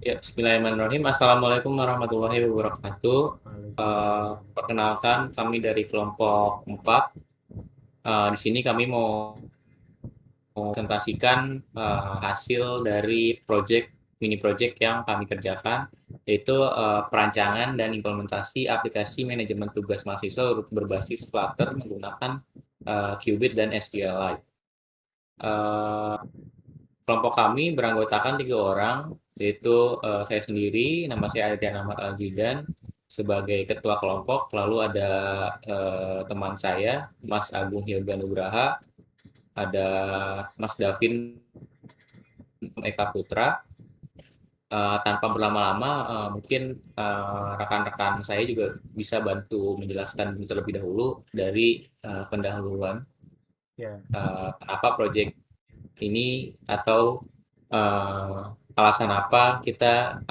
Ya, Bismillahirrahmanirrahim. Assalamualaikum warahmatullahi wabarakatuh. Waalaikumsalam. Perkenalkan, kami dari kelompok 4. Di sini kami mau presentasikan hasil dari mini project yang kami kerjakan, yaitu perancangan dan implementasi aplikasi manajemen tugas mahasiswa berbasis Flutter menggunakan Qubit dan SQLite. Eh, Kelompok kami beranggotakan 3 orang, yaitu saya sendiri, nama saya Adrian Ahmad Aljidan, sebagai ketua kelompok. Lalu ada teman saya, Mas Agung Hilga Nugraha, ada Mas Davin Eva Putra. Tanpa berlama-lama, mungkin rekan-rekan saya juga bisa bantu menjelaskan terlebih dahulu dari pendahuluan Ya, apa proyek ini, atau uh, alasan apa kita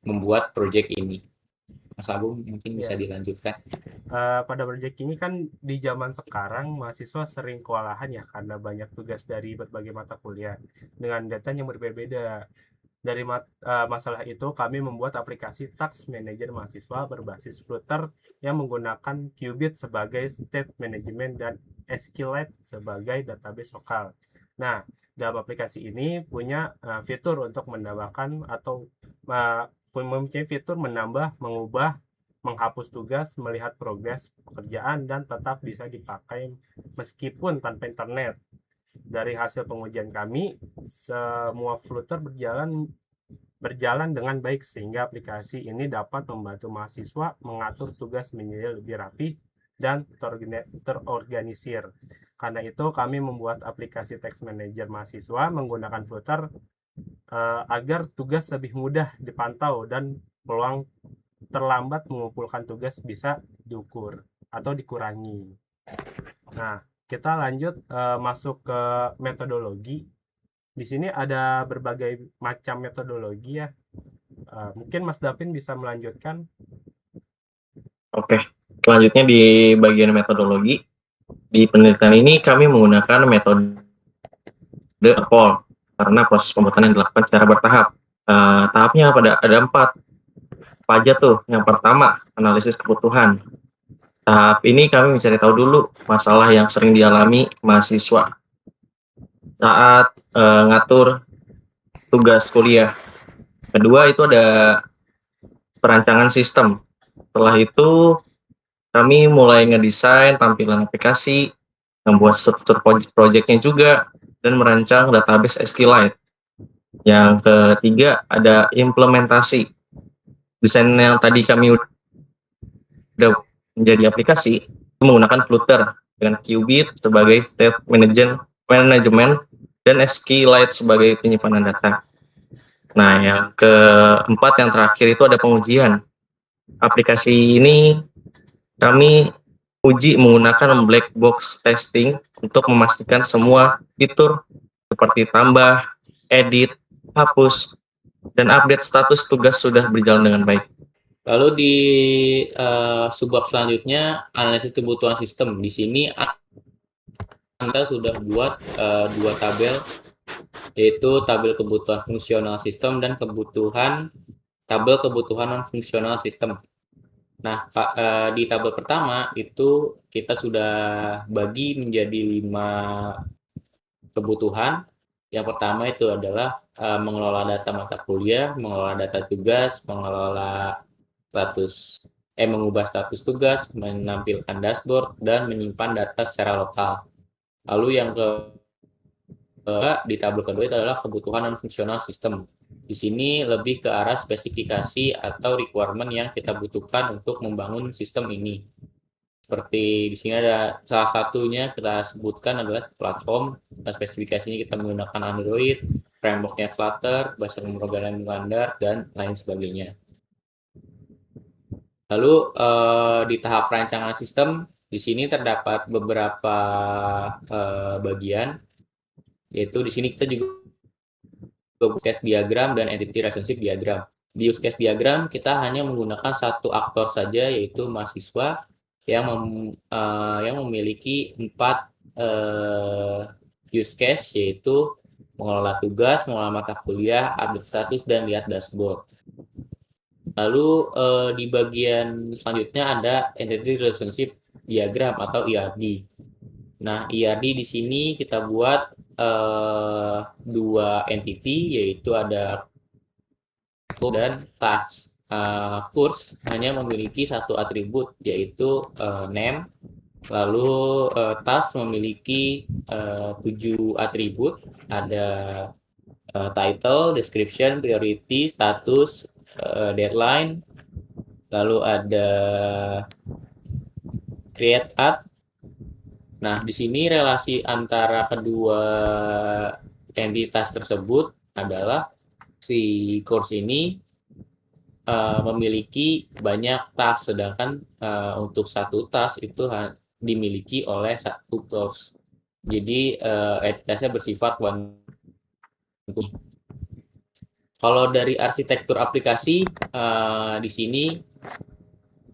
membuat proyek ini. Mas Agung mungkin bisa ya. dilanjutkan. Pada proyek ini kan di zaman sekarang mahasiswa sering kewalahan ya karena banyak tugas dari berbagai mata kuliah dengan data yang berbeda-beda. Dari masalah itu kami membuat aplikasi Task Manager mahasiswa berbasis Flutter yang menggunakan Qubit sebagai state management dan SQLite sebagai database lokal. Nah, dalam aplikasi ini punya fitur untuk menambahkan atau uh, mempunyai fitur menambah, mengubah, menghapus tugas, melihat progres pekerjaan, dan tetap bisa dipakai meskipun tanpa internet. Dari hasil pengujian kami, semua Flutter berjalan dengan baik sehingga aplikasi ini dapat membantu mahasiswa mengatur tugas menjadi lebih rapi dan terorganisir. Karena itu kami membuat aplikasi text manager mahasiswa menggunakan Flutter agar tugas lebih mudah dipantau dan peluang terlambat mengumpulkan tugas bisa diukur atau dikurangi. Nah, kita lanjut masuk ke metodologi. Di sini ada berbagai macam metodologi ya. Mungkin Mas Dapin bisa melanjutkan. Oke, selanjutnya di bagian metodologi, di penelitian ini kami menggunakan metode POL karena proses pembuatan yang dilakukan secara bertahap. Tahapnya ada 4. Apa aja tuh? Yang pertama, analisis kebutuhan. Tahap ini kami mencari tahu dulu masalah yang sering dialami mahasiswa saat ngatur tugas kuliah. Kedua itu ada perancangan sistem. Setelah itu kami mulai ngedesain tampilan aplikasi, membuat struktur project-nya juga, dan merancang database SQLite. Yang ketiga ada implementasi. Desain yang tadi kami udah menjadi aplikasi menggunakan Flutter dengan Qubit sebagai state management dan SQLite sebagai penyimpanan data. Nah, yang keempat yang terakhir itu ada pengujian. Aplikasi ini kami uji menggunakan black box testing untuk memastikan semua fitur seperti tambah, edit, hapus, dan update status tugas sudah berjalan dengan baik. Lalu di subbab selanjutnya, analisis kebutuhan sistem. Di sini Anda sudah buat 2 tabel, yaitu tabel kebutuhan fungsional sistem dan tabel kebutuhan non fungsional sistem. Nah, di tabel pertama itu kita sudah bagi menjadi 5 kebutuhan. Yang pertama itu adalah mengelola data mata kuliah, mengelola data tugas, status mengubah status tugas, menampilkan dashboard, dan menyimpan data secara lokal. Lalu yang di tabel kedua itu adalah kebutuhan non fungsional sistem. Di sini lebih ke arah spesifikasi atau requirement yang kita butuhkan untuk membangun sistem ini. Seperti di sini ada salah satunya kita sebutkan adalah platform. Nah, spesifikasinya kita menggunakan Android, frameworknya Flutter, bahasa pemrograman standar, dan lain sebagainya. Lalu di tahap perancangan sistem, di sini terdapat beberapa bagian, yaitu di sini kita juga use case diagram dan entity relationship diagram. Di use case diagram kita hanya menggunakan satu aktor saja, yaitu mahasiswa yang memiliki 4 use case, yaitu mengelola tugas, mengelola mata kuliah, update status, dan lihat dashboard. Lalu di bagian selanjutnya ada Entity Relationship Diagram atau ERD. Nah, ERD di sini kita buat dua entity, yaitu ada dan task. Course hanya memiliki satu atribut, yaitu name. Lalu task memiliki 7 atribut, ada title, description, priority, status, deadline, lalu ada create art. Nah, di sini relasi antara kedua entitas tersebut adalah si course ini memiliki banyak task, sedangkan untuk satu task itu dimiliki oleh satu course. Jadi entitasnya bersifat one. Kalau dari arsitektur aplikasi, di sini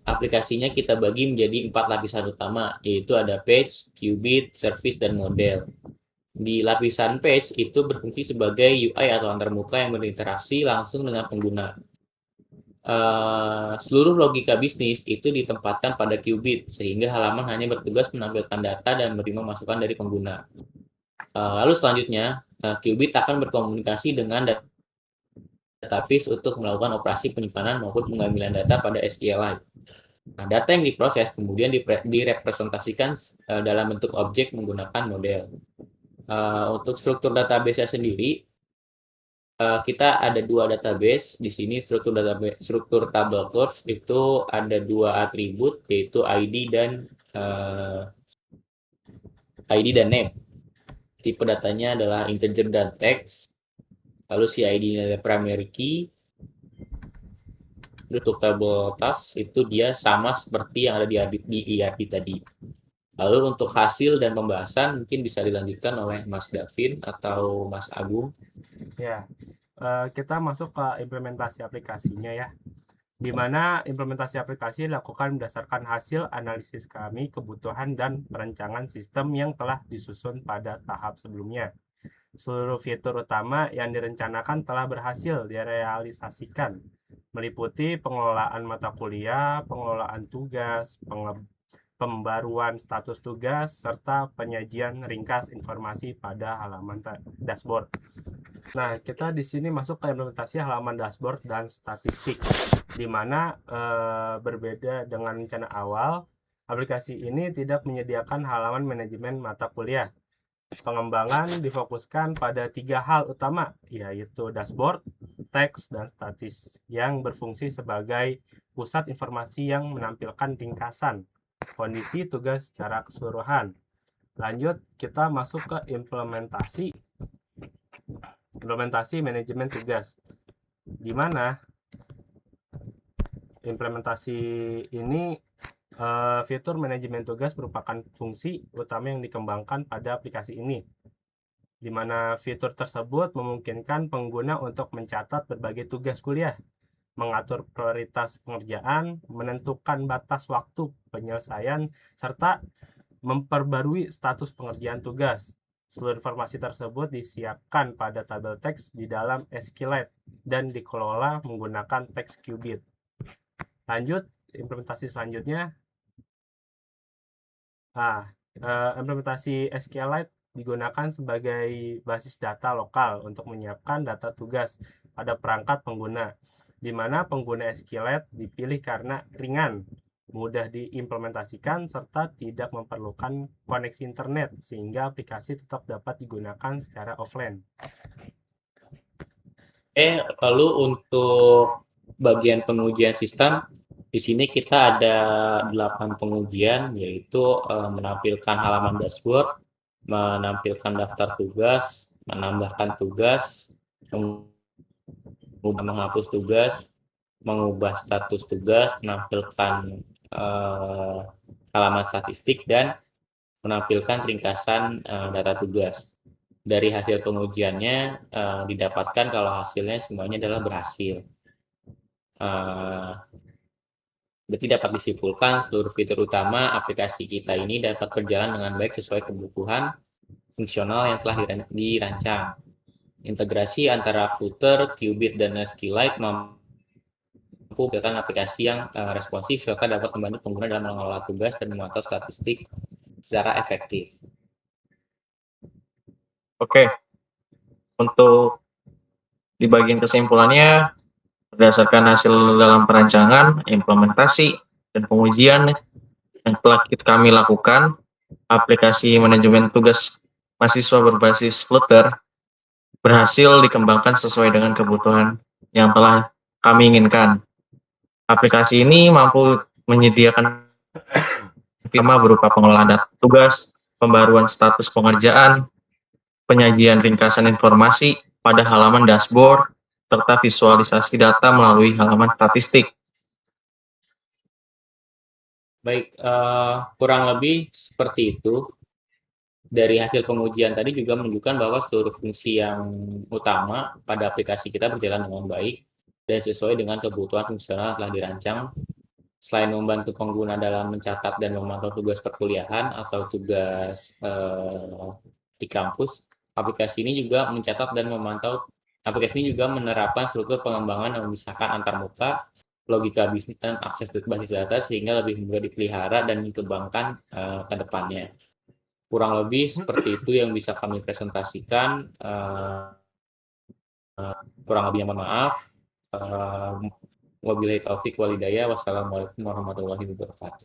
aplikasinya kita bagi menjadi 4 lapisan utama, yaitu ada page, qubit, service, dan model. Di lapisan page itu berfungsi sebagai UI atau antarmuka yang berinteraksi langsung dengan pengguna. Seluruh logika bisnis itu ditempatkan pada qubit, sehingga halaman hanya bertugas menampilkan data dan menerima masukan dari pengguna. Lalu selanjutnya, qubit akan berkomunikasi dengan database untuk melakukan operasi penyimpanan maupun pengambilan data pada SQLite. Nah, data yang diproses kemudian direpresentasikan dalam bentuk objek menggunakan model. Untuk struktur database sendiri, kita ada 2 database. Di sini struktur tabel course itu ada 2 atribut, yaitu ID dan name. Tipe datanya adalah integer dan text. Lalu si ID-nya adalah primary key. Untuk tabel task itu dia sama seperti yang ada di ERP tadi. Lalu untuk hasil dan pembahasan mungkin bisa dilanjutkan oleh Mas Davin atau Mas Agung. Ya, kita masuk ke implementasi aplikasinya ya, di mana implementasi aplikasi dilakukan berdasarkan hasil analisis kami, kebutuhan, dan perencanaan sistem yang telah disusun pada tahap sebelumnya. Seluruh fitur utama yang direncanakan telah berhasil direalisasikan, meliputi pengelolaan mata kuliah, pengelolaan tugas, pembaruan status tugas, serta penyajian ringkas informasi pada halaman dashboard. Nah, kita di sini masuk ke implementasi halaman dashboard dan statistik, di mana berbeda dengan rencana awal, aplikasi ini tidak menyediakan halaman manajemen mata kuliah. Pengembangan difokuskan pada 3 hal utama, yaitu dashboard, teks, dan statis, yang berfungsi sebagai pusat informasi yang menampilkan ringkasan kondisi tugas secara keseluruhan. Lanjut, kita masuk ke implementasi manajemen tugas, di mana implementasi ini fitur manajemen tugas merupakan fungsi utama yang dikembangkan pada aplikasi ini, di mana fitur tersebut memungkinkan pengguna untuk mencatat berbagai tugas kuliah, mengatur prioritas pengerjaan, menentukan batas waktu penyelesaian, serta memperbarui status pengerjaan tugas. Seluruh informasi tersebut disiapkan pada tabel teks di dalam SQLite dan dikelola menggunakan teks qubit. Lanjut, implementasi selanjutnya. Implementasi SQLite digunakan sebagai basis data lokal untuk menyiapkan data tugas pada perangkat pengguna, di mana pengguna SQLite dipilih karena ringan, mudah diimplementasikan, serta tidak memerlukan koneksi internet, sehingga aplikasi tetap dapat digunakan secara offline. Lalu untuk bagian pengujian sistem, di sini kita ada 8 pengujian, yaitu menampilkan halaman dashboard, menampilkan daftar tugas, menambahkan tugas, menghapus tugas, mengubah status tugas, menampilkan halaman statistik, dan menampilkan ringkasan data tugas. Dari hasil pengujiannya didapatkan kalau hasilnya semuanya adalah berhasil. Berarti dapat disimpulkan seluruh fitur utama aplikasi kita ini dapat berjalan dengan baik sesuai kebutuhan fungsional yang telah dirancang. Integrasi antara Flutter, Qubit, dan SQLite mampu menghasilkan aplikasi yang responsif serta dapat membantu pengguna dalam mengelola tugas dan memantau statistik secara efektif. Oke, untuk di bagian kesimpulannya, berdasarkan hasil dalam perancangan, implementasi, dan pengujian yang telah kami lakukan, aplikasi manajemen tugas mahasiswa berbasis Flutter berhasil dikembangkan sesuai dengan kebutuhan yang telah kami inginkan. Aplikasi ini mampu menyediakan firma berupa pengelolaan data tugas, pembaruan status pengerjaan, penyajian ringkasan informasi pada halaman dashboard, serta visualisasi data melalui halaman statistik. Baik, kurang lebih seperti itu. Dari hasil pengujian tadi juga menunjukkan bahwa seluruh fungsi yang utama pada aplikasi kita berjalan dengan baik dan sesuai dengan kebutuhan fungsional yang telah dirancang. Selain membantu pengguna dalam mencatat dan memantau tugas perkuliahan atau tugas di kampus, aplikasi ini juga mencatat dan memantau. Aplikasi ini juga menerapkan struktur pengembangan yang memisahkan antar muka, logika bisnis, dan akses basis data sehingga lebih mudah dipelihara dan dikembangkan ke depannya. Kurang lebih seperti itu yang bisa kami presentasikan. Kurang lebihnya mohon maaf. Wabillahi taufik walhidayah. Wassalamualaikum warahmatullahi wabarakatuh.